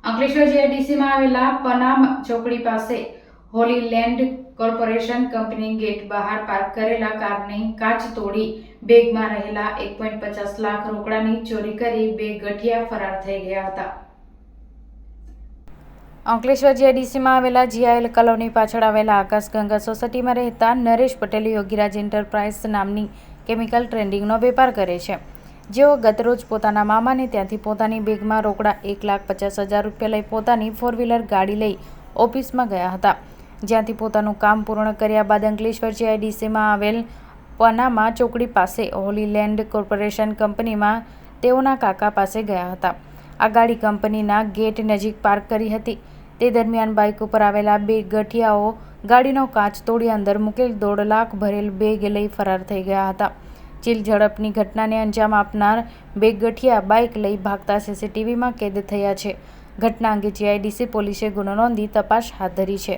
અંકલેશ્વર જીઆઈડીસીમાં આવેલા પનામ ચોકડી પાસે holy land corporation company gate બહાર પાર્ક કરેલા કારની કાચ તોડી બેગમાં રહેલા 1.50 લાખ રોકડાની ચોરી કરી બે ગઠિયા ફરાર થઈ ગયા હતા. અંકલેશ્વર જીઆઈડીસીમાં આવેલા જીઆઈએલ કોલોની પાછળ આવેલા આકાશગંગા સોસાયટીમાં રહેતા નરેશ પટેલ યોગીરાજ એન્ટરપ્રાઇઝ નામની કેમિકલ ટ્રેડિંગનો વેપાર કરે છે. જેઓ ગતરોજ પોતાના મામાને ત્યાંથી પોતાની બેગમાં રોકડા 1,50,000 રૂપિયા લઈ પોતાની 4વ્હીલર ગાડી લઈ ઓફિસમાં ગયા હતા. જ્યાંથી પોતાનું કામ પૂર્ણ કર્યા બાદ અંકલેશ્વર જીઆઈડીસીમાં આવેલ પનામા ચોકડી પાસે હોલી લેન્ડ કોર્પોરેશન કંપનીમાં તેઓના કાકા પાસે ગયા હતા. આ ગાડી કંપનીના ગેટ નજીક પાર્ક કરી હતી. તે દરમિયાન બાઇક ઉપર આવેલા બે ગઠિયાઓ ગાડીનો કાચ તોડી અંદર મૂકેલ 1.5 લાખ ભરેલ બેગ લઈ ફરાર થઈ ગયા હતા. ચીલ ઝડપની ઘટનાને અંજામ આપનાર બે ગઠિયા બાઇક લઈ ભાગતા સીસીટીવીમાં કેદ થયા છે. ઘટના અંગે જીઆઈડીસી પોલીસે ગુનો નોંધી તપાસ હાથ ધરી છે.